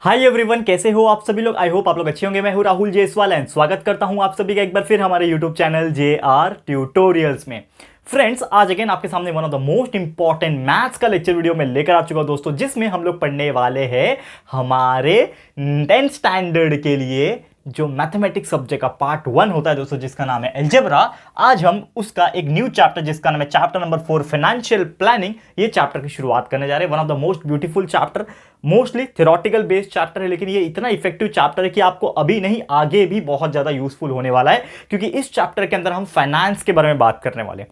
Hi everyone, कैसे हो आप सभी लोग। आई होप आप लोग अच्छे होंगे। मैं हूं राहुल जेसवाल एंड स्वागत करता हूं आप सभी का एक बार फिर हमारे यूट्यूब चैनल JR ट्यूटोरियल्स में। फ्रेंड्स, आज अगेन आपके सामने one of the most important maths का लेक्चर वीडियो में लेकर आ चुका हूं दोस्तों, जिसमें हम लोग पढ़ने वाले हैं हमारे 10th स्टैंडर्ड के लिए जो मैथमेटिक्स सब्जेक्ट का पार्ट 1 होता है दोस्तों, जिसका नाम है अलजेब्रा। आज हम उसका एक न्यू चैप्टर जिसका नाम है चैप्टर नंबर 4 फाइनेंशियल प्लानिंग, ये चैप्टर की शुरुआत करने जा रहे हैं। One of the most beautiful chapter, mostly theoretical based chapter है, लेकिन ये इतना इफेक्टिव चैप्टर है कि आपको अभी नहीं आगे भी बहुत ज्यादा यूजफुल होने वाला है, क्योंकि इस चैप्टर के अंदर हम फाइनेंस के बारे में बात करने वाले हैं।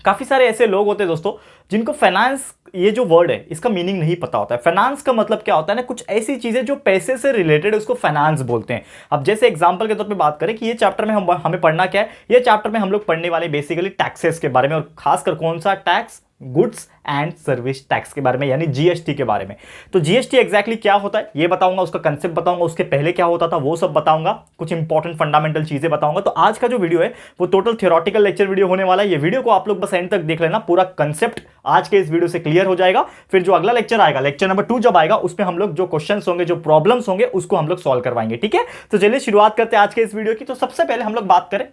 काफी सारे ऐसे लोग होते हैं दोस्तों जिनको फाइनेंस, ये जो वर्ड है इसका मीनिंग नहीं पता होता है। फाइनेंस का मतलब क्या होता है ना, कुछ ऐसी चीजें जो पैसे से रिलेटेड है उसको फाइनेंस बोलते हैं। अब जैसे एग्जांपल के तौर पे बात करें कि ये चैप्टर में हमें पढ़ना क्या है, ये चैप्टर में हम लोग पढ़ने वाले बेसिकली टैक्सेस के बारे में, और खासकर कौन सा tax, goods and service tax के बारे में, यानी जीएसटी के बारे में। तो जीएसटी एग्जैक्टली क्या होता है ये बताऊंगा, उसका कंसेप्ट बताऊंगा, उसके पहले क्या होता था वो सब बताऊंगा, कुछ इंपॉर्टेंट फंडामेंटल चीजें बताऊंगा। तो आज का जो वीडियो है वो टोटल थ्योरेटिकल लेक्चर वीडियो होने वाला है। ये वीडियो को आप लोग बस एंड तक देख लेना, पूरा कंसेप्ट आज के इस वीडियो से क्लियर हो जाएगा। फिर जो अगला लेक्चर आएगा, लेक्चर नंबर 2 जब आएगा, उसमें हम लोग जो क्वेश्चन होंगे, जो प्रॉब्लम्स होंगे, उसको हम लोग सॉल्व करवाएंगे। ठीक है, तो चलिए शुरुआत करते हैं आज के इस वीडियो की। तो सबसे पहले हम लोग बात करें,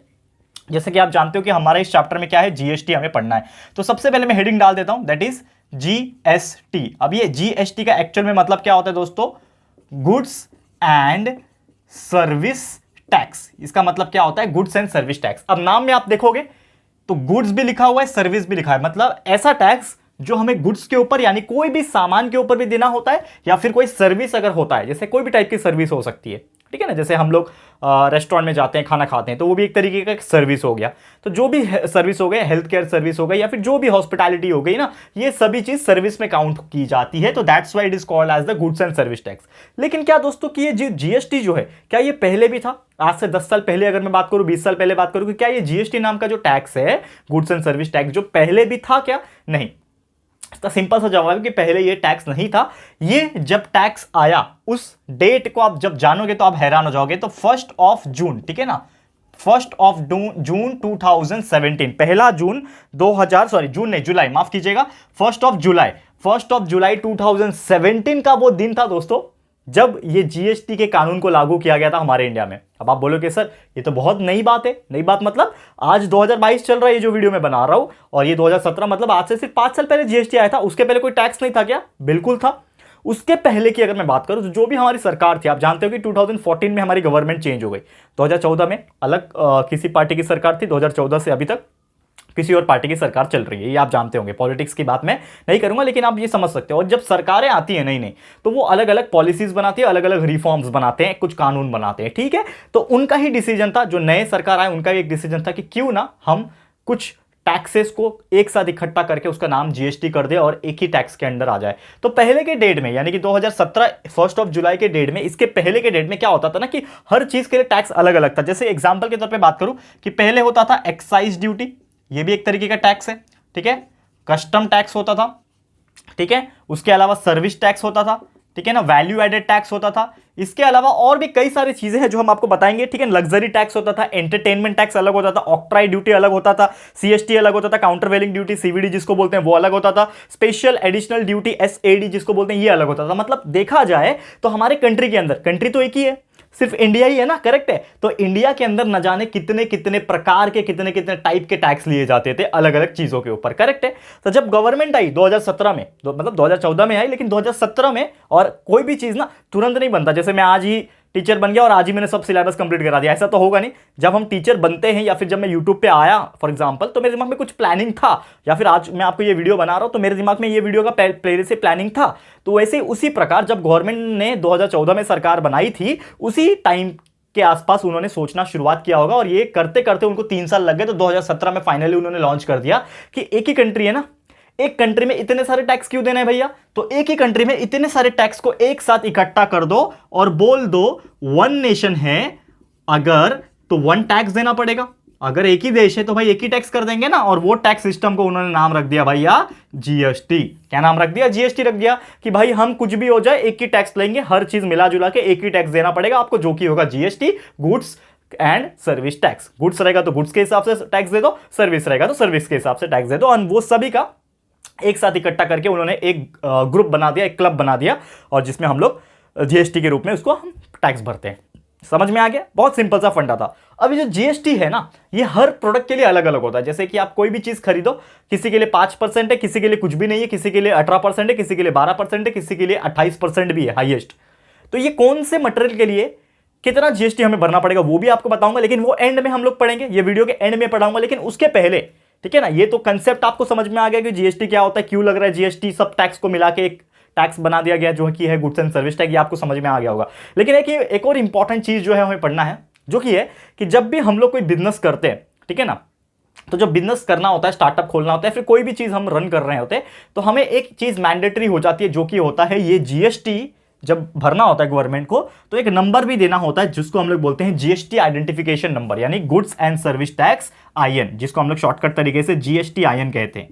जैसे कि आप जानते हो कि हमारे इस चैप्टर में क्या है, जीएसटी हमें पढ़ना है। तो सबसे पहले मैं हेडिंग डाल देता हूं, दैट इज जीएसटी। अब ये जीएसटी का एक्चुअल में मतलब क्या होता है दोस्तों, गुड्स एंड सर्विस टैक्स। इसका मतलब क्या होता है, गुड्स एंड सर्विस टैक्स। अब नाम में आप देखोगे तो गुड्स भी लिखा हुआ है, सर्विस भी लिखा है, मतलब ऐसा टैक्स जो हमें गुड्स के ऊपर यानी कोई भी सामान के ऊपर भी देना होता है, या फिर कोई सर्विस अगर होता है, जैसे कोई भी टाइप की सर्विस हो सकती है। ठीक है ना, जैसे हम लोग रेस्टोरेंट में जाते हैं, खाना खाते हैं, तो वो भी एक तरीके का सर्विस हो गया। तो जो भी सर्विस हो गए, हेल्थ केयर सर्विस हो गई, या फिर जो भी हॉस्पिटैलिटी हो गई ना, ये सभी चीज सर्विस में काउंट की जाती है। तो that's why it is called as the goods and service tax. लेकिन क्या दोस्तों कि ये जीएसटी जो है, क्या ये पहले भी था? आज से 10 साल पहले अगर मैं बात करूं, 20 साल पहले बात करूं, कि क्या ये जीएसटी नाम का जो टैक्स है, गुड्स एंड सर्विस टैक्स, जो पहले भी था क्या? नहीं। इसका सिंपल सा जवाब है कि पहले ये टैक्स नहीं था। ये जब टैक्स आया, उस डेट को आप जब जानोगे तो आप हैरान हो जाओगे। तो 1 जून, ठीक है ना, 1 जून 2017, पहला जून 2000, सॉरी जून नहीं, जुलाई, माफ कीजिएगा, 1 जुलाई 2017 का वो दिन था दोस्तों, जब ये जीएसटी के कानून को लागू किया गया था हमारे इंडिया में। अब आप बोलोगे सर ये तो बहुत नई बात है। नई बात मतलब आज 2022 चल रहा है, ये जो वीडियो मैं बना रहा हूं, और ये 2017 मतलब आज से सिर्फ 5 साल पहले जीएसटी आया था। उसके पहले कोई टैक्स नहीं था क्या? बिल्कुल था। उसके पहले की अगर मैं बात करूं तो जो भी हमारी सरकार थी, आप जानते हो कि 2014 में हमारी गवर्नमेंट चेंज हो गई। 2014 में अलग किसी पार्टी की सरकार थी, 2014 से अभी तक किसी और पार्टी की सरकार चल रही है, ये आप जानते होंगे। पॉलिटिक्स की बात मैं नहीं करूंगा, लेकिन आप ये समझ सकते हो। और जब सरकारें आती हैं नई नई, तो वो अलग अलग पॉलिसीज बनाती है, अलग अलग रिफॉर्म्स बनाते हैं, कुछ कानून बनाते हैं। ठीक है, तो उनका ही डिसीजन था, जो नए सरकार आए उनका एक डिसीजन था कि क्यों ना हम कुछ टैक्सेस को एक साथ इकट्ठा करके उसका नाम जीएसटी कर दे और एक ही टैक्स के अंडर आ जाए। तो पहले के डेट में, यानी कि 2017 1 जुलाई के डेट में, इसके पहले के डेट में क्या होता था ना, कि हर चीज के लिए टैक्स अलग अलग था। जैसे एग्जांपल के तौर पे बात करूं कि पहले होता था एक्साइज ड्यूटी, ये भी एक तरीके का टैक्स है। ठीक है, कस्टम टैक्स होता था। ठीक है, उसके अलावा सर्विस टैक्स होता था। ठीक है ना, वैल्यू एडेड टैक्स होता था। इसके अलावा और भी कई सारी चीजें हैं जो हम आपको बताएंगे। ठीक है, लग्जरी टैक्स होता था, एंटरटेनमेंट टैक्स अलग होता था, ऑक्ट्राई ड्यूटी अलग होता था, सीएसटी अलग होता था, काउंटर वेलिंग ड्यूटी सीवीडी जिसको बोलते हैं वो अलग होता था, स्पेशल एडिशनल ड्यूटी एसएडी जिसको बोलते हैं ये अलग होता था। मतलब देखा जाए तो हमारे कंट्री के अंदर, कंट्री तो एक ही है, सिर्फ इंडिया ही है ना, करेक्ट है। तो इंडिया के अंदर न जाने कितने कितने प्रकार के, कितने कितने टाइप के टैक्स लिए जाते थे अलग अलग चीजों के ऊपर, करेक्ट है। तो जब गवर्नमेंट आई 2017 में, मतलब 2014 में आई, लेकिन 2017 में, और कोई भी चीज ना तुरंत नहीं बनता। जैसे मैं आज ही टीचर बन गया और आज ही मैंने सब सिलेबस कंप्लीट करा दिया, ऐसा तो होगा नहीं। जब हम टीचर बनते हैं, या फिर जब मैं यूट्यूब पे आया फॉर एग्जांपल, तो मेरे दिमाग में कुछ प्लानिंग था, या फिर आज मैं आपको ये वीडियो बना रहा हूं तो मेरे दिमाग में ये वीडियो का पहले से प्लानिंग था। तो वैसे उसी प्रकार जब गवर्नमेंट ने 2014 में सरकार बनाई थी, उसी टाइम के आसपास उन्होंने सोचना शुरुआत किया होगा, और ये करते करते उनको 3 साल लग गए। तो 2017 में फाइनली उन्होंने लॉन्च कर दिया कि एक ही कंट्री है ना, एक कंट्री में इतने सारे टैक्स क्यों देने हैं भैया, तो एक ही कंट्री में इतने सारे टैक्स को एक साथ इकट्ठा कर दो और बोल दो वन नेशन है अगर, तो वन टैक्स देना पड़ेगा। अगर एक ही देश है तो भाई एक ही टैक्स कर देंगे ना। और वो टैक्स सिस्टम को उन्होंने नाम रख दिया भैया जीएसटी। क्या नाम रख दिया? जीएसटी रख दिया, कि भाई हम कुछ भी हो जाए एक ही टैक्स लेंगे, हर चीज मिला जुला के एक ही टैक्स देना पड़ेगा आपको, जो कि होगा GST, goods and service tax. Goods रहेगा तो गुड्स के हिसाब से टैक्स दे दो, सर्विस रहेगा तो सर्विस के हिसाब से टैक्स दे दो। और वो सभी का एक साथ इकट्ठा करके उन्होंने एक ग्रुप बना दिया, एक क्लब बना दिया, और जिसमें हम लोग जीएसटी के रूप में उसको हम टैक्स भरते हैं। समझ में आ गया? बहुत सिंपल सा फंडा था। अब ये जो जीएसटी है ना, ये हर प्रोडक्ट के लिए अलग अलग होता है। जैसे कि आप कोई भी चीज खरीदो, किसी के लिए 5% है, किसी के लिए कुछ भी नहीं है, किसी के लिए 18% है, किसी के लिए 12% है, किसी के लिए 28% भी है हाईएस्ट। तो ये कौन से मटेरियल के लिए कितना जीएसटी हमें भरना पड़ेगा वो भी आपको बताऊंगा, लेकिन वो एंड में हम लोग पढ़ेंगे, ये वीडियो के एंड में पढ़ाऊंगा। लेकिन उसके पहले, ठीक है ना, ये तो कंसेप्ट आपको समझ में आ गया कि जीएसटी क्या होता है, क्यों लग रहा है जीएसटी, सब टैक्स को मिला के एक टैक्स बना दिया गया जो कि है गुड्स एंड सर्विस टैक्स। ये आपको समझ में आ गया होगा। लेकिन एक और इंपॉर्टेंट चीज जो है हमें पढ़ना है, जो कि है कि जब भी हम लोग कोई बिजनेस करते हैं, ठीक है ना, तो जब बिजनेस करना होता है, स्टार्टअप खोलना होता है, फिर कोई भी चीज हम रन कर रहे होते हैं, तो हमें एक चीज मैंडेटरी हो जाती है, जो कि होता है ये जीएसटी जब भरना होता है गवर्नमेंट को, तो एक नंबर भी देना होता है जिसको हम लोग बोलते हैं जीएसटी आइडेंटिफिकेशन नंबर, यानी goods and service tax IN, जिसको हम लोग शॉर्टकट तरीके से जीएसटी आईएन कहते हैं।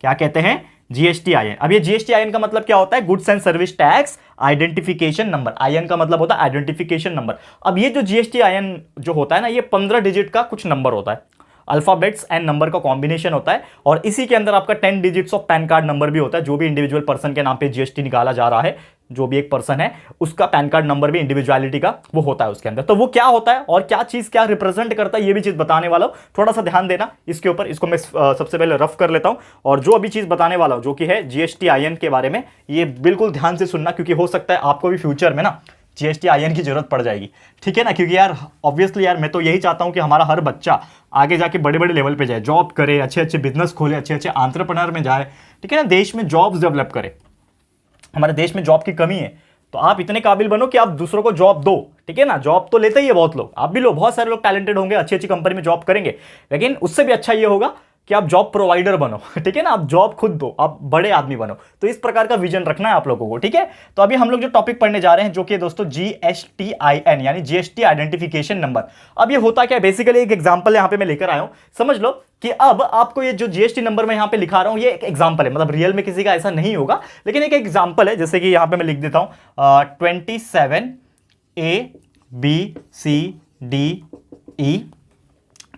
क्या कहते हैं? GST IN. अब ये जीएसटी आईएन का मतलब क्या होता है? Goods and service tax identification number. IN का मतलब होता है आइडेंटिफिकेशन नंबर। अब ये जो जीएसटी आईएन जो होता है ना, ये 15 डिजिट का कुछ नंबर होता है, अल्फाबेट्स एंड नंबर का कॉम्बिनेशन होता है, और इसी के अंदर आपका 10 digits of pan card number भी होता है। जो भी इंडिविजुअल पर्सन के नाम पे जीएसटी निकाला जा रहा है, जो भी एक पर्सन है, उसका पैन कार्ड नंबर भी इंडिविजुअलिटी का वो होता है उसके अंदर। तो वो क्या होता है और क्या चीज क्या रिप्रेजेंट करता है, ये भी चीज बताने वाला हूं। थोड़ा सा ध्यान देना इसके ऊपर। इसको मैं सबसे पहले रफ कर लेता हूं, और जो अभी चीज बताने वाला हूं जो कि है जीएसटी आईएन के बारे में, ये बिल्कुल ध्यान से सुनना, क्योंकि हो सकता है आपको भी फ्यूचर में ना जीएसटी आईएन की जरूरत पड़ जाएगी, ठीक है ना। क्योंकि यार ऑब्वियसली यार मैं तो यही चाहता हूं कि हमारा हर बच्चा आगे जाके बड़े बड़े लेवल पे जाए, जॉब करे, अच्छे अच्छे बिजनेस खोले, अच्छे अच्छे एंटरप्रेन्योर में जाए, ठीक है ना, देश में जॉब्स डेवलप करे। हमारे देश में जॉब की कमी है, तो आप इतने काबिल बनो कि आप दूसरों को जॉब दो, ठीक है ना। जॉब तो लेते ही है बहुत लोग, आप भी लो, बहुत सारे लोग टैलेंटेड होंगे, अच्छी अच्छी कंपनी में जॉब करेंगे, लेकिन उससे भी अच्छा ये होगा कि आप जॉब प्रोवाइडर बनो, ठीक है ना, आप जॉब खुद दो, आप बड़े आदमी बनो। तो इस प्रकार का विजन रखना है आप लोगों को, ठीक है। तो अभी हम लोग जो टॉपिक पढ़ने जा रहे हैं, जो कि दोस्तों जीएसटी आईएन, यानी जीएसटी आइडेंटिफिकेशन नंबर। अब ये होता क्या है, बेसिकली एक एग्जांपल यहां पे मैं लेकर आया हूं, समझ लो कि अब आपको ये जो जीएसटी नंबर मैं यहां पे लिखा रहा हूं, ये एक एग्जांपल है, मतलब रियल में किसी का ऐसा नहीं होगा, लेकिन एक एग्जांपल है। जैसे कि यहां पे मैं लिख देता हूं 27ABCDE,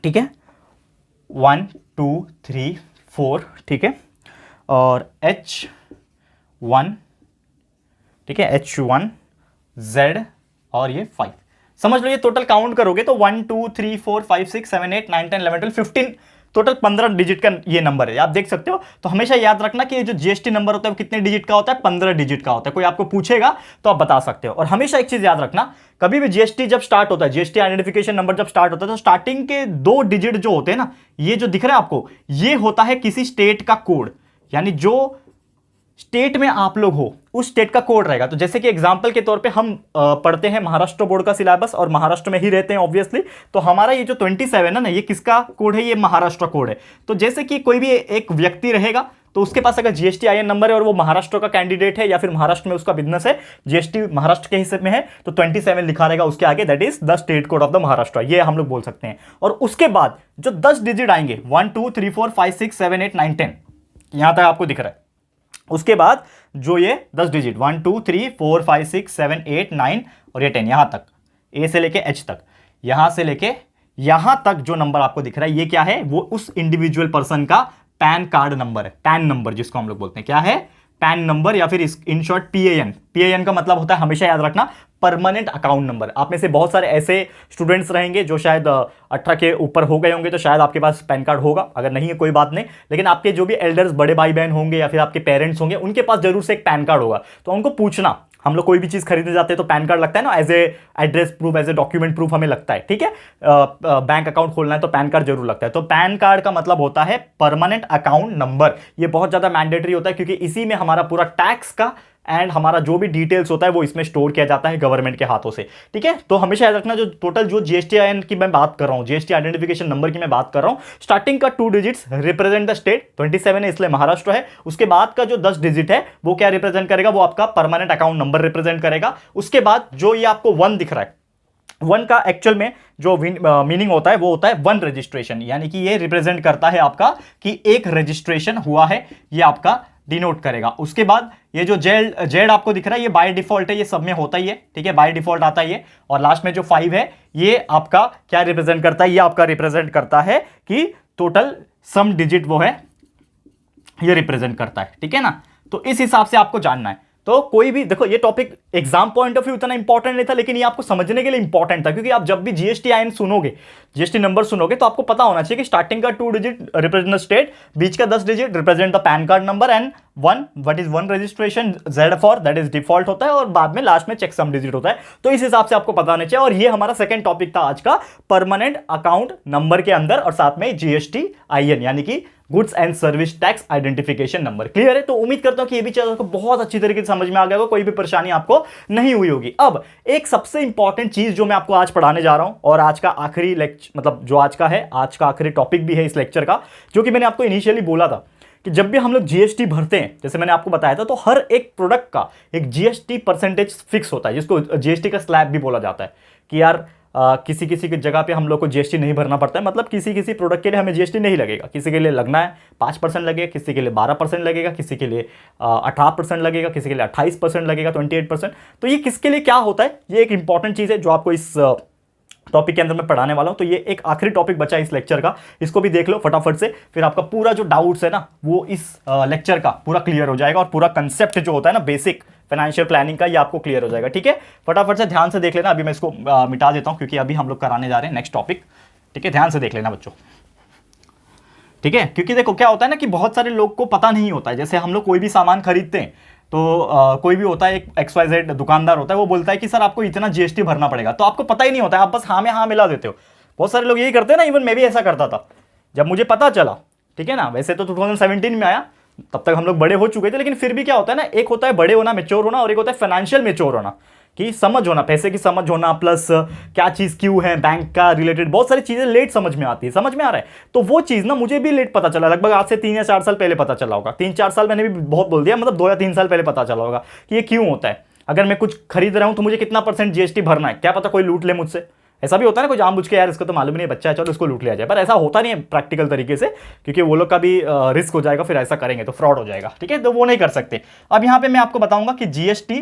ठीक है, 1 2 3 4, ठीक है, और H1, ठीक है, H1 Z, और ये 5। समझ लो ये टोटल काउंट करोगे तो 1 2 3 4 5 6 7 8 9 10 11 12 15, टोटल 15 डिजिट का ये नंबर है, आप देख सकते हो। तो हमेशा याद रखना कि ये जो जीएसटी नंबर होता है वो कितने डिजिट का होता है? 15 डिजिट का होता है। कोई आपको पूछेगा तो आप बता सकते हो। और हमेशा एक चीज याद रखना, कभी भी जीएसटी जब स्टार्ट होता है, जीएसटी आइडेंटिफिकेशन नंबर जब स्टार्ट होता है, तो स्टार्टिंग के 2 डिजिट जो होते हैं ना, ये जो दिख रहा है आपको, ये होता है किसी स्टेट का कोड, यानी जो स्टेट में आप लोग हो उस स्टेट का कोड रहेगा। तो जैसे कि एग्जांपल के तौर पे हम पढ़ते हैं महाराष्ट्र बोर्ड का सिलेबस, और महाराष्ट्र में ही रहते हैं ऑब्वियसली, तो हमारा ये जो 27 है ना, ये किसका कोड है? ये महाराष्ट्र कोड है। तो जैसे कि कोई भी एक व्यक्ति रहेगा, तो उसके पास अगर जीएसटी आईएन नंबर है और वो महाराष्ट्र का कैंडिडेट है, या फिर महाराष्ट्र में उसका बिजनेस है, जीएसटी महाराष्ट्र के हिस्से में है, तो 27 लिखा रहेगा उसके आगे, that is the state code of the Maharashtra, ये हम लोग बोल सकते हैं। और उसके बाद जो 10 डिजिट आएंगे, 1 2 3 4 5 6 7 8 9 10, यहां तक आपको दिख रहा है। उसके बाद जो ये 10 डिजिट 1 2 3 4 5 6 7 8 9 और ये 10, यहां तक, ए से लेके एच तक, यहां से लेके यहां तक जो नंबर आपको दिख रहा है, ये क्या है? वो उस इंडिविजुअल पर्सन का पैन कार्ड नंबर है, पैन नंबर जिसको हम लोग बोलते हैं। क्या है? पैन नंबर, या फिर इन शॉर्ट पीएएन। पीएएन का मतलब होता है, हमेशा याद रखना, परमानेंट अकाउंट नंबर। आप में से बहुत सारे ऐसे स्टूडेंट्स रहेंगे जो शायद 18 के ऊपर हो गए होंगे, तो शायद आपके पास पैन कार्ड होगा, अगर नहीं है कोई बात नहीं, लेकिन आपके जो भी एल्डर्स, बड़े भाई बहन होंगे, या फिर आपके पेरेंट्स होंगे, उनके पास जरूर से एक पैन कार्ड होगा। तो उनको पूछना, हम लोग कोई भी चीज खरीदने जाते हैं तो पैन कार्ड लगता है ना, as a address proof, as a document proof हमें लगता है, ठीक है। बैंक अकाउंट खोलना है तो पैन कार्ड जरूर लगता है। तो पैन कार्ड का मतलब होता है परमानेंट अकाउंट नंबर। ये बहुत ज्यादा मैंडेटरी होता है, क्योंकि इसी में हमारा पूरा टैक्स का एंड हमारा जो भी डिटेल्स होता है वो इसमें स्टोर किया जाता है गवर्नमेंट के हाथों से, ठीक है। तो हमेशा याद रखना, जो टोटल जो जीएसटी आईएन की मैं बात कर रहा हूं, जीएसटी आइडेंटिफिकेशन नंबर की मैं बात कर रहा हूं, स्टार्टिंग का 2 डिजिट्स रिप्रेजेंट द स्टेट, 27 है इसलिए महाराष्ट्र है। उसके बाद का जो 10 डिजिट है वो क्या रिप्रेजेंट करेगा? वो आपका परमानेंट अकाउंट नंबर रिप्रेजेंट करेगा। उसके बाद जो ये आपको 1 दिख रहा है, 1 का एक्चुअल में जो मीनिंग होता है वो होता है 1 रजिस्ट्रेशन, यानी कि ये रिप्रेजेंट करता है आपका कि एक रजिस्ट्रेशन हुआ है, ये आपका डिनोट करेगा। उसके बाद ये जो जेड आपको दिख रहा है, ये बाय डिफॉल्ट है, ये सब में होता ही है, ठीक है, बाय डिफॉल्ट आता है ये। और लास्ट में जो 5 है, ये आपका क्या रिप्रेजेंट करता है? ये आपका रिप्रेजेंट करता है कि टोटल सम डिजिट वो है, ये रिप्रेजेंट करता है, ठीक है ना। तो इस हिसाब से आपको जानना है। तो कोई भी देखो, ये topic exam point of view उतना इंपॉर्टेंट नहीं था, लेकिन ये आपको समझने के लिए इंपॉर्टेंट था, क्योंकि आप जब भी जीएसटी आइन सुनोगे, जीएसटी नंबर सुनोगे, तो आपको पता होना चाहिए कि स्टार्टिंग का 2 डिजिट रिप्रेजेंट स्टेट, बीच का 10 digit represent the pan card number, and one what is one registration, Z for that is default होता है, और बाद में लास्ट में चेक सम डिजिट होता है। तो इस हिसाब से आपको पता होना चाहिए। और ये हमारा सेकंड टॉपिक था आज का, परमानेंट अकाउंट नंबर के अंदर, और साथ में जीएसटी आईएन यानी कि goods and service tax identification number. Clear है? तो उम्मीद करता हूं कि ये भी चीज आपको बहुत अच्छी तरीके से समझ में आ गया होगा, कोई भी परेशानी आपको नहीं हुई होगी। अब एक सबसे इंपॉर्टेंट चीज जो मैं आपको आज पढ़ाने जा रहा हूं, और आज का आखिरी लेक्चर, मतलब जो आज का है, आज का आखिरी टॉपिक भी है इस लेक्चर का, जो कि मैंने आपको इनिशियली बोला था कि जब भी हम लोग जीएसटी भरते हैं, जैसे मैंने आपको बताया था, तो हर एक प्रोडक्ट का एक जीएसटी परसेंटेज फिक्स होता है, जिसको जीएसटी का स्लैब भी बोला जाता है। कि यार किसी किसी की जगह पे हम लोग को जीएसटी नहीं भरना पड़ता है, मतलब किसी किसी प्रोडक्ट के लिए हमें जीएसटी नहीं लगेगा। किसी के लिए लगना है 5% लगेगा, किसी के लिए 12% लगेगा, किसी के लिए 18% लगेगा, किसी के लिए 28% लगेगा, 28%। तो ये किसके लिए क्या होता है, ये एक इंपॉर्टेंट चीज़ है जो आपको इस टॉपिक के अंदर मैं पढ़ाने वाला हूं। तो ये एक आखिरी टॉपिक बचा इस लेक्चर का, इसको भी देख लो फटाफट से, फिर आपका पूरा जो डाउट्स है ना, वो इस लेक्चर का पूरा क्लियर हो जाएगा, और पूरा कंसेप्ट जो होता है ना बेसिक फाइनेंशियल प्लानिंग का, ये आपको क्लियर हो जाएगा। ठीक है, फटाफट से ध्यान से देख लेना। अभी मैं इसको मिटा देता हूं, क्योंकि अभी हम लोग कराने जा रहे हैं नेक्स्ट टॉपिक। ठीक है, ध्यान से देख लेना बच्चों। ठीक है, क्योंकि देखो क्या होता है ना कि बहुत सारे लोग को पता नहीं होता है। जैसे हम लोग कोई भी सामान खरीदते हैं, तो कोई भी होता है, एक XYZ दुकानदार होता है, वो बोलता है कि सर आपको इतना जीएसटी भरना पड़ेगा, तो आपको पता ही नहीं होता है, आप बस हाँ में हाँ मिला देते हो। बहुत सारे लोग यही करते हैं ना, इवन मैं भी ऐसा करता था जब मुझे पता चला। ठीक है ना, वैसे तो 2017 में आया, तब तक हम लोग बड़े हो चुके थे, लेकिन फिर भी क्या होता है ना, एक होता है बड़े होना, मेच्योर होना, और एक होता है फाइनेंशियल मेच्योर होना, कि समझ होना, पैसे की समझ होना, प्लस क्या चीज़ क्यों है, बैंक का रिलेटेड बहुत सारी चीज़ें लेट समझ में आती है। समझ में आ रहा है? तो वो चीज़ ना मुझे भी लेट पता चला, लगभग आज से 3 या 4 साल पहले पता चला होगा। 3-4 साल मैंने भी बहुत बोल दिया, मतलब 2 या 3 साल पहले पता चला होगा कि ये क्यों होता है। अगर मैं कुछ खरीद रहा हूँ तो मुझे कितना % जीएसटी भरना है, क्या पता कोई लूट ले मुझसे। ऐसा भी होता है ना, कोई जानबूझ के यार इसको तो मालूम नहीं, बच्चा है चलो इसको लूट लिया जाए, पर ऐसा होता नहीं है प्रैक्टिकल तरीके से, क्योंकि वो लोग का भी रिस्क हो जाएगा, फिर ऐसा करेंगे तो फ्रॉड हो जाएगा। ठीक है, तो वो नहीं कर सकते। अब यहाँ पे मैं आपको बताऊंगा कि जीएसटी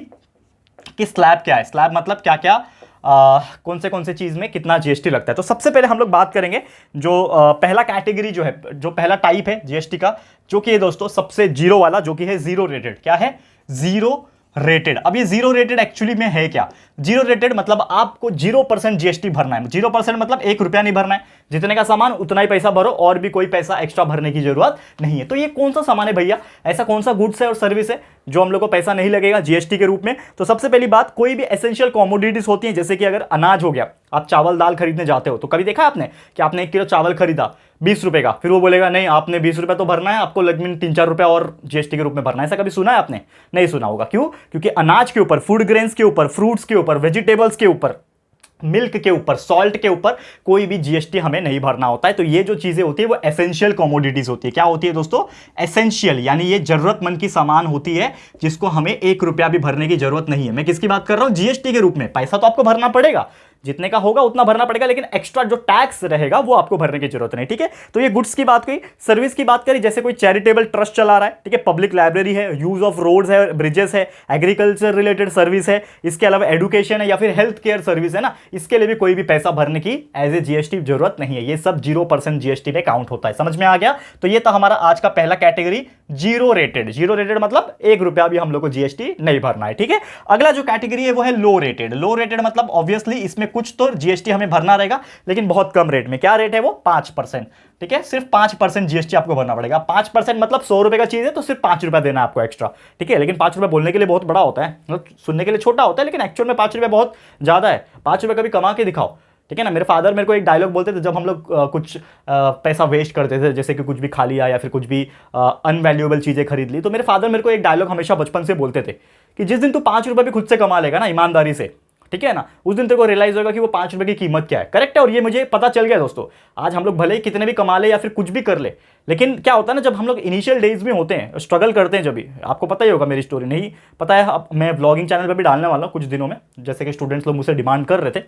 की स्लैब क्या है। स्लैब मतलब क्या क्या कौन से चीज में कितना जीएसटी लगता है। तो सबसे पहले हम लोग बात करेंगे जो पहला कैटेगरी जो है, जो पहला टाइप है जीएसटी का, जो कि ये दोस्तों सबसे जीरो वाला, जो कि है जीरो रेटेड। क्या है? Zero rated. अब ये जीरो रेटेड एक्चुअली में है क्या? जीरो रेटेड मतलब आपको 0% जीएसटी भरना है। 0% मतलब 1 रुपया नहीं भरना है, जितने का सामान उतना ही पैसा भरो, और भी कोई पैसा एक्स्ट्रा भरने की जरूरत नहीं है। तो ये कौन सा सामान है भैया, ऐसा कौन सा गुड्स है और सर्विस है जो हम लोग को पैसा नहीं लगेगा जीएसटी के रूप में? तो सबसे पहली बात, कोई भी एसेंशियल कॉमोडिटीज होती हैं, जैसे कि अगर अनाज हो गया, आप चावल दाल खरीदने जाते हो, तो कभी देखा आपने कि आपने 1 किलो चावल खरीदा 20 रुपए का, फिर वो बोलेगा नहीं आपने 20 रुपए तो भरना है, आपको लगभग 3-4 रुपए और जीएसटी के रूप में भरना है। ऐसा कभी सुना है आपने? नहीं सुना होगा। क्यों? क्योंकि अनाज के ऊपर, फूड ग्रेन्स के ऊपर, फ्रूट्स के ऊपर, वेजिटेबल्स के ऊपर, मिल्क के ऊपर, सॉल्ट के ऊपर कोई भी जीएसटी हमें नहीं भरना होता है। तो ये जो चीजें होती है वो एसेंशियल कमोडिटीज होती है। क्या होती है दोस्तों? एसेंशियल, यानी ये जरूरतमंद की सामान होती है, जिसको हमें 1 रुपया भी भरने की जरूरत नहीं है। मैं किसकी बात कर रहा हूं? जीएसटी के रूप में। पैसा तो आपको भरना पड़ेगा, जितने का होगा उतना भरना पड़ेगा, लेकिन एक्स्ट्रा जो टैक्स रहेगा वो आपको भरने की जरूरत नहीं। ठीक है, तो ये गुड्स की बात करी। सर्विस की बात करी, जैसे कोई चैरिटेबल ट्रस्ट चला रहा है, ठीक है, पब्लिक लाइब्रेरी है, यूज ऑफ रोड्स है, ब्रिजेस है, एग्रीकल्चर रिलेटेड सर्विस है, इसके अलावा एजुकेशन है, या फिर हेल्थ केयर सर्विस है ना, इसके लिए भी कोई भी पैसा भरने की एज ए जीएसटी जरूरत नहीं है। ये सब 0% जीएसटी में काउंट होता है। समझ में आ गया? तो ये था हमारा आज का पहला category, zero rated. Zero rated मतलब 1 रुपया भी हम लोग को जीएसटी नहीं भरना है। ठीक है, अगला जो कैटेगरी है वो है लो रेटेड। लो रेटेड मतलब ऑब्वियसली इसमें कुछ तो जीएसटी हमें भरना रहेगा, लेकिन बहुत कम रेट में। क्या रेट है वो? 5%। ठीक है, सिर्फ 5% जीएसटी आपको भरना पड़ेगा। 5% मतलब 100 रुपए का चीज है तो सिर्फ 5 रुपया देना है आपको एक्स्ट्रा। ठीक है, लेकिन 5 रुपये बोलने के लिए बहुत बड़ा होता है, मतलब सुनने के लिए छोटा होता है, लेकिन एक्चुअल में 5 रुपये बहुत ज्यादा है। 5 रुपये कभी कमा के दिखाओ। ठीक है ना, मेरे फादर मेरे को एक डायलॉग बोलते थे, जब हम लोग कुछ पैसा वेस्ट करते थे, जैसे कि कुछ भी खा लिया या फिर कुछ भी अनवैल्यूएबल चीज़ें खरीद ली, तो मेरे फादर मेरे को एक डायलॉग हमेशा बचपन से बोलते थे कि जिस दिन तू 5 रुपये भी खुद से कमा लेगा ना ईमानदारी से, ठीक है ना, उस दिन तेरे को रियलाइज होगा कि वो 5 रुपये की कीमत क्या है। करेक्ट है, और ये मुझे पता चल गया दोस्तों। आज हम लोग भले ही कितने भी कमा ले या फिर कुछ भी कर ले, लेकिन क्या होता है ना, जब हम लोग इनिशियल डेज में होते हैं, स्ट्रगल करते हैं, जब भी आपको पता ही होगा मेरी स्टोरी, नहीं पता है अब मैं व्लॉगिंग चैनल पर भी डालने वाला हूँ कुछ दिनों में, जैसे कि स्टूडेंट्स लोग मुझसे डिमांड कर रहे थे।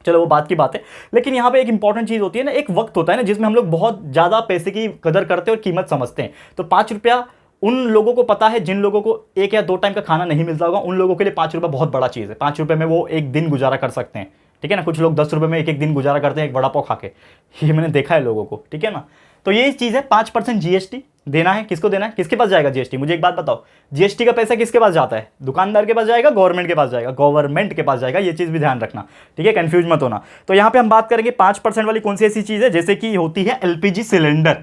चलो वो बात की बात है, लेकिन यहाँ पे एक इंपॉर्टेंट चीज होती है ना, एक वक्त होता है ना जिसमें हम लोग बहुत ज्यादा पैसे की कदर करते हैं और कीमत समझते हैं। तो 5 रुपया उन लोगों को पता है जिन लोगों को 1 या 2 टाइम का खाना नहीं मिलता होगा, उन लोगों के लिए 5 रुपये बहुत बड़ा चीज़ है। 5 रुपये में वो एक दिन गुजारा कर सकते हैं। ठीक है ना, कुछ लोग 10 रुपये में एक दिन गुजारा करते हैं एक वड़ा पाव खा के, ये मैंने देखा है लोगों को। ठीक है ना, तो यही चीज है, 5% जीएसटी देना है। किसको देना है, किसके पास जाएगा जीएसटी? मुझे एक बात बताओ, जीएसटी का पैसा किसके पास जाता है? दुकानदार के पास जाएगा, गवर्नमेंट के पास जाएगा? गवर्नमेंट के पास जाएगा, ये चीज भी ध्यान रखना, ठीक है, कंफ्यूज मत होना। तो यहां पे हम बात करेंगे 5% वाली कौन सी ऐसी चीज है, जैसे कि होती है एलपीजी सिलेंडर,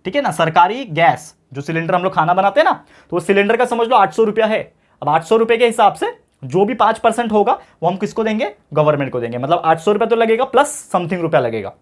ठीक है ना, सरकारी गैस, जो सिलेंडर हम लोग खाना बनाते हैं ना, तो सिलेंडर का समझ लो 800 रुपया है। अब 800 रुपये के हिसाब से जो भी 5% होगा वो हम किसको देंगे? गवर्नमेंट को देंगे। मतलब 800 रुपया तो लगेगा प्लस समथिंग रुपया लगेगा,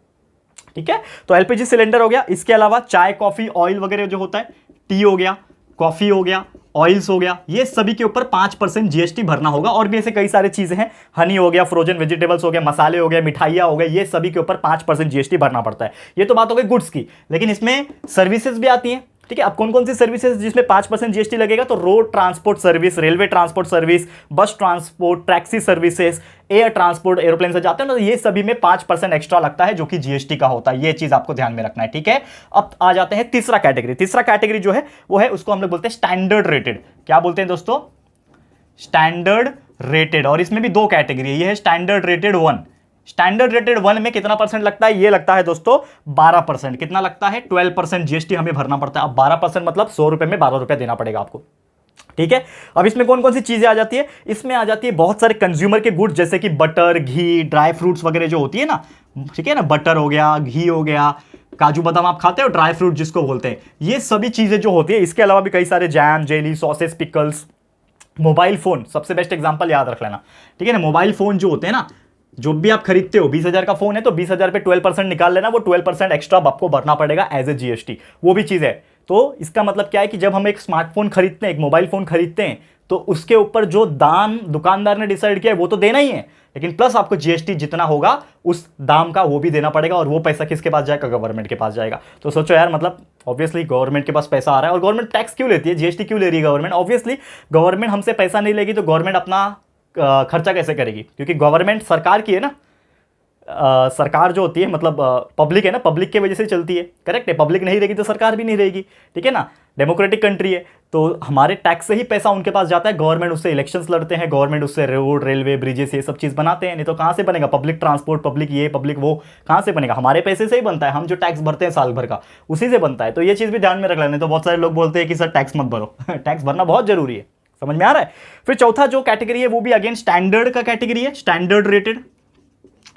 ठीक है। तो एलपीजी सिलेंडर हो गया। इसके अलावा चाय, कॉफी, ऑयल वगैरह जो होता है, टी हो गया, कॉफी हो गया, ऑयल्स हो गया, ये सभी के ऊपर 5% जीएसटी भरना होगा। और भी ऐसे कई सारे चीजें हैं, हनी हो गया, फ्रोजन वेजिटेबल्स हो गया, मसाले हो गए, मिठाइयां हो गए, ये सभी के ऊपर 5% जीएसटी भरना पड़ता है। ये तो बात हो गई गुड्स की, लेकिन इसमें सर्विसेज भी आती हैं, ठीक है। अब कौन कौन सी सर्विसेज जिसमें 5% जीएसटी लगेगा? तो road transport service, railway transport service, bus transport, taxi services, air transport, aeroplane से जाते हैं ना, तो ये सभी में 5% एक्स्ट्रा लगता है, जो कि जीएसटी का होता है। ये चीज आपको ध्यान में रखना है, ठीक है। अब आ जाते हैं तीसरा कैटेगरी। तीसरा कैटेगरी जो है वो है, उसको हम लोग बोलते हैं स्टैंडर्ड रेटेड। क्या बोलते हैं दोस्तों? Standard rated. और इसमें भी दो कैटेगरी है, ये है स्टैंडर्ड रेटेड 1। स्टैंडर्ड रेटेड 1 में कितना परसेंट लगता है? ये लगता है दोस्तों 12%। कितना लगता है? 12% जीएसटी हमें भरना पड़ता है। अब 12% मतलब 100 रुपए में 12 रुपए देना पड़ेगा आपको, ठीक है। अब इसमें कौन कौन सी चीजें आ जाती है? इसमें आ जाती है बहुत सारे कंज्यूमर के गुड्स, जैसे कि बटर, घी, ड्राई फ्रूट्स वगैरह जो होती है ना, ठीक है ना, बटर हो गया, घी हो गया, काजू बादाम आप खाते हो, ड्राई फ्रूट जिसको बोलते हैं, ये सभी चीजें जो होती है। इसके अलावा भी कई सारे jam, jelly, sauces, pickles, mobile phone, सबसे बेस्ट एग्जांपल याद रख लेना, ठीक है ना। मोबाइल फोन जो होते हैं ना, जो भी आप खरीदते हो, 20,000 का फोन है तो 20,000 पे 12% निकाल लेना, वो 12% एक्स्ट्रा आपको भरना पड़ेगा एज ए जीएसटी, वो भी चीज है। तो इसका मतलब क्या है कि जब हम एक स्मार्टफोन खरीदते हैं, एक मोबाइल फोन खरीदते हैं, तो उसके ऊपर जो दाम दुकानदार ने डिसाइड किया है वो तो देना ही है, लेकिन प्लस आपको जीएसटी जितना होगा उस दाम का वो भी देना पड़ेगा। और वो पैसा किसके पास जाएगा? गवर्नमेंट के पास जाएगा। तो सोचो यार, मतलब ऑब्वियसली गवर्नमेंट के पास पैसा आ रहा है, और गवर्नमेंट टैक्स क्यों लेती है, जीएसटी क्यों ले रही है गवर्नमेंट? ऑब्वियसली गवर्नमेंट हमसे पैसा नहीं लेगी तो गवर्नमेंट अपना खर्चा कैसे करेगी? क्योंकि गवर्नमेंट सरकार की है ना, सरकार जो होती है मतलब पब्लिक है ना, पब्लिक की वजह से चलती है, करेक्ट है। पब्लिक नहीं रहेगी तो सरकार भी नहीं रहेगी, ठीक है ना। डेमोक्रेटिक कंट्री है, तो हमारे टैक्स से ही पैसा उनके पास जाता है। गवर्नमेंट उससे इलेक्शंस लड़ते हैं, गवर्नमेंट उससे रोड, रेलवे, ब्रिजेस, ये सब चीज़ बनाते हैं। नहीं तो कहाँ से बनेगा? पब्लिक ट्रांसपोर्ट, पब्लिक ये, पब्लिक वो, कहाँ से बनेगा? हमारे पैसे से ही बनता है। हम जो टैक्स भरते हैं साल भर का, उसी से बनता है। तो ये चीज़ भी ध्यान में रख लेना। तो बहुत सारे लोग बोलते हैं कि सर टैक्स मत भरो टैक्स भरना बहुत जरूरी है, समझ में आ रहा है। फिर चौथा जो कैटेगरी है वो भी अगेन स्टैंडर्ड का कैटेगरी है, स्टैंडर्ड रेटेड।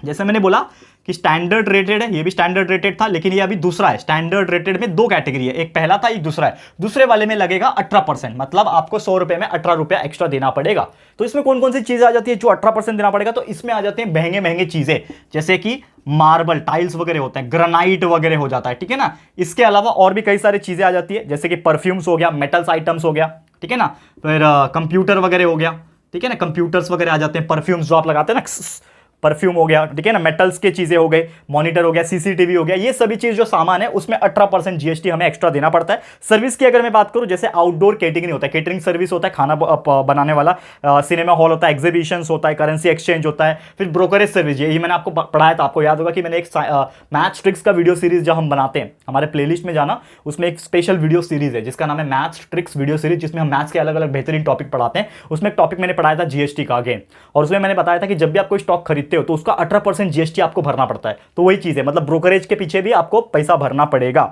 जैसे मैंने बोला कि स्टैंडर्ड रेटेड है, ये भी स्टैंडर्ड रेटेड था, लेकिन ये अभी दूसरा है। स्टैंडर्ड रेटेड में दो कैटेगरी है, एक पहला था, एक दूसरा है। दूसरे वाले में लगेगा 18%, मतलब आपको 100 रुपए में 18 रुपया एक्स्ट्रा देना पड़ेगा। तो इसमें कौन कौन सी चीजें आ जाती है जो 18% देना पड़ेगा? तो इसमें आ जाते हैं महंगे महंगे चीजें, जैसे कि मार्बल, टाइल्स वगैरह होते हैं, ग्रेनाइट वगैरह हो जाता है, ठीक है ना। इसके अलावा और भी कई सारी चीजें आ जाती है, जैसे कि परफ्यूम्स हो गया, मेटल्स आइटम्स हो गया, ठीक है ना। फिर कंप्यूटर वगैरह हो गया, ठीक है ना, कंप्यूटर्स वगैरह आ जाते हैं, परफ्यूम्स जो आप लगाते हैं ना, परफ्यूम हो गया, ठीक है ना, मेटल्स की चीजें हो गई, मॉनिटर हो गया, सीसीटीवी हो गया, ये सभी चीज जो सामान है उसमें 18% जीएसटी हमें एक्स्ट्रा देना पड़ता है। सर्विस की अगर मैं बात करूं, जैसे आउटडोर केटरिंग होता है, केटरिंग सर्विस होता है, खाना बनाने वाला, सिनेमा हॉल होता है, एग्जीबिशंस होता है, करेंसी एक्सचेंज होता है, फिर ब्रोकरेज सर्विस, यही मैंने आपको पढ़ाया था। आपको याद होगा कि मैंने एक मैथ्स ट्रिक्स का वीडियो सीरीज जब हम बनाते हैं, हमारे प्लेलिस्ट में जाना, उसमें एक स्पेशल वीडियो सीरीज है जिसका नाम है मैथ्स ट्रिक्स वीडियो सीरीज, जिसमें हम मैथ्स के अलग अलग बेहतरीन टॉपिक पढ़ाते हैं। उसमें एक टॉपिक मैंने पढ़ाया था जीएसटी का अगेन, और उसमें मैंने बताया था कि जब भी आप कोई स्टॉक खरीदते हो तो उसका 18% जीएसटी आपको भरना पड़ता है। तो वही चीज है, मतलब ब्रोकरेज के पीछे भी आपको पैसा भरना पड़ेगा।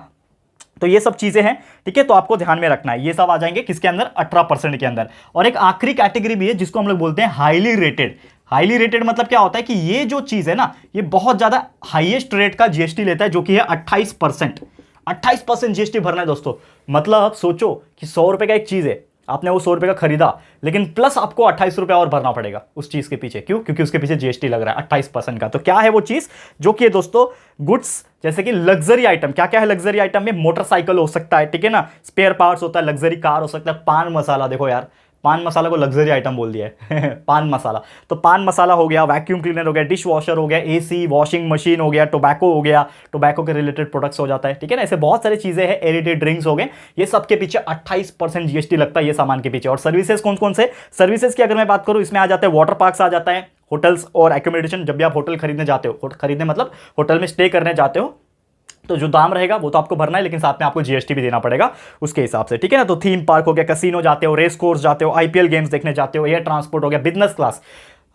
तो ये सब चीजें हैं, ठीक है, तो आपको ध्यान में रखना है। ये सब आ जाएंगे किसके अंदर? 18% के अंदर। और एक आखिरी कैटेगरी भी है जिसको हम लोग बोलते हैं हाईली रेटेड। हाईली रेटेड मतलब क्या होता है कि ये जो चीज है ना, ये बहुत ज्यादा हाईएस्ट रेट का जीएसटी लेता है, जो कि है 28%। 28% जीएसटी भरना है दोस्तों। मतलब आप सोचो कि 100 रुपए का एक चीज है, आपने वो 100 रुपए का खरीदा, लेकिन प्लस आपको 28 रुपए और भरना पड़ेगा उस चीज के पीछे। क्यों? क्योंकि उसके पीछे जीएसटी लग रहा है 28% का। तो क्या है वो चीज? जो कि दोस्तों गुड्स, जैसे कि लग्जरी आइटम। क्या क्या है लग्जरी आइटम में? मोटरसाइकिल हो सकता है, ठीक है ना, स्पेयर पार्ट्स होता है, लग्जरी कार हो सकता है, पान मसाला। देखो यार, पान मसाला को लग्जरी आइटम बोल दिया है पान मसाला। तो पान मसाला हो गया, वैक्यूम क्लीनर हो गया, डिश वॉशर हो गया, एसी, वॉशिंग मशीन हो गया, टोबैको हो गया, टोबैको के रिलेटेड प्रोडक्ट्स हो जाता है, ठीक है ना। ऐसे बहुत सारी चीजें हैं, एडिटेड ड्रिंक्स हो गए, ये सब के पीछे 28% जीएसटी लगता है ये सामान के पीछे। और सर्विसेज कौन कौन से? सर्विसेज की अगर मैं बात करूं, इसमें आ जाते हैं वाटर पार्क्स आ जाता है, होटल्स और एकोमोडेशन। जब भी आप होटल खरीदने जाते हो, खरीदने मतलब होटल में स्टे करने जाते हो, तो जो दाम रहेगा वो तो आपको भरना है, लेकिन साथ में आपको जीएसटी भी देना पड़ेगा उसके हिसाब से, ठीक है ना। तो थीम पार्क हो गया, कैसीनो जाते हो, रेस कोर्स जाते हो, आईपीएल गेम्स देखने जाते हो, एयर ट्रांसपोर्ट हो गया, बिजनेस क्लास,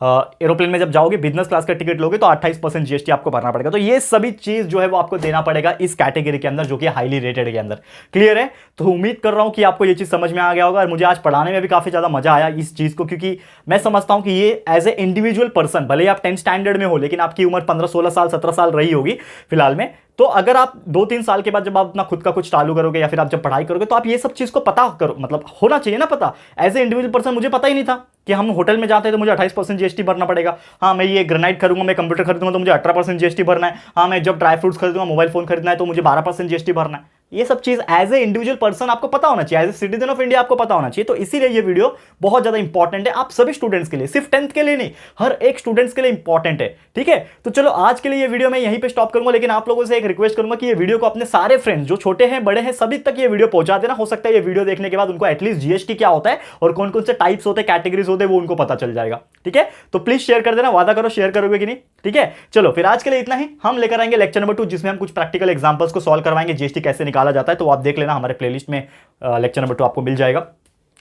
एरोप्लेन में जब जाओगे बिजनेस क्लास का टिकट लोगे तो 28% जीएसटी आपको भरना पड़ेगा। तो ये सभी चीज जो है वो आपको देना पड़ेगा इस कैटेगरी के अंदर, जो कि हाईली रेटेड के अंदर। क्लियर है? तो उम्मीद कर रहा हूं कि आपको ये चीज समझ में आ गया होगा, और मुझे आज पढ़ाने में भी काफी ज्यादा मजा आया इस चीज को, क्योंकि मैं समझता हूं कि ये एज ए इंडिविजुअल पर्सन, भले ही आप 10th स्टैंडर्ड में हो लेकिन आपकी उम्र 15-16 साल 17 साल रही होगी फिलहाल में, तो अगर आप 2-3 साल के बाद जब आप अपना खुद का कुछ चालू करोगे या फिर आप जब पढ़ाई करोगे तो आप ये सब चीज को पता करो, मतलब होना चाहिए ना पता। एज ए इंडिविजुअल पर्सन मुझे पता ही नहीं था कि हम होटल में जाते हैं तो मुझे 28% जीएसटी भरना पड़ेगा। हाँ, मैं ये ग्रेनाइट खरीदूंगा, मैं कंप्यूटर खरीदूंगा तो मुझे 18% जीएसटी भरना है। हाँ, मैं जब ड्राई फ्रूट्स खरीदूंगा, मोबाइल फोन खरीदना है तो मुझे 12% जीएसटी भरना है। ये सब चीज एज ए इंडिविजुअल पर्सन आपको पता होना चाहिए, as a citizen of India आपको पता होना चाहिए। तो इसीलिए ये वीडियो बहुत ज्यादा इंपॉर्टेंट है आप सभी स्टूडेंट्स के लिए, सिर्फ 10th के लिए नहीं, हर एक स्टूडेंट्स के लिए इंपॉर्टेंट है। ठीक है, तो चलो आज के लिए ये वीडियो मैं यहीं पे स्टॉप करूंगा, लेकिन आप लोगों से एक रिक्वेस्ट करूंगा कि ये वीडियो को अपने सारे फ्रेंड्स जो छोटे हैं बड़े हैं सभी तक ये वीडियो पहुंचा देना। हो सकता है ये वीडियो देखने के बाद उनको एटलीस्ट जीएसटी क्या होता है और कौन कौन से टाइप्स होते हैं, कैटेगरीज होते हैं, वो उनको पता चल जाएगा। ठीक है, तो प्लीज शेयर कर देना, वादा करो शेयर करोगे कि नहीं। ठीक है, चलो फिर आज के लिए इतना ही। हम लेकर आएंगे लेक्चर नंबर 2, जिसमें हम कुछ प्रैक्टिकल एग्जांपल्स को सॉल्व करवाएंगे, जीएसटी कैसे निकाला जाता है। तो आप देख लेना, हमारे प्लेलिस्ट में लेक्चर नंबर 2 आपको मिल जाएगा।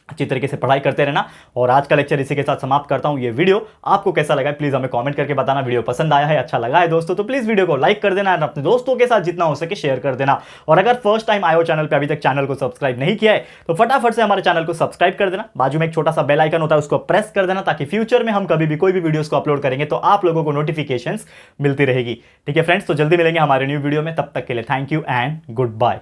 अच्छी तरीके से पढ़ाई करते रहना। और आज का लेक्चर इसी के साथ समाप्त करता हूं। ये वीडियो आपको कैसा लगा प्लीज हमें कमेंट करके बताना। वीडियो पसंद आया है, अच्छा लगा है दोस्तों, तो प्लीज वीडियो को लाइक कर देना और अपने दोस्तों के साथ जितना हो सके शेयर कर देना। और अगर फर्स्ट टाइम आए हो चैनल पे, अभी तक चैनल को सब्सक्राइब नहीं किया है तो फटाफट से हमारे चैनल को सब्सक्राइब कर देना। बाजू में एक छोटा सा बेल आइकन होता है, उसको प्रेस कर देना, ताकि फ्यूचर में हम कभी भी कोई भी वीडियोस को अपलोड करेंगे तो आप लोगों को नोटिफिकेशंस मिलती रहेगी। ठीक है फ्रेंड्स, तो जल्दी मिलेंगे हमारे न्यू वीडियो में, तब तक के लिए thank you and good bye.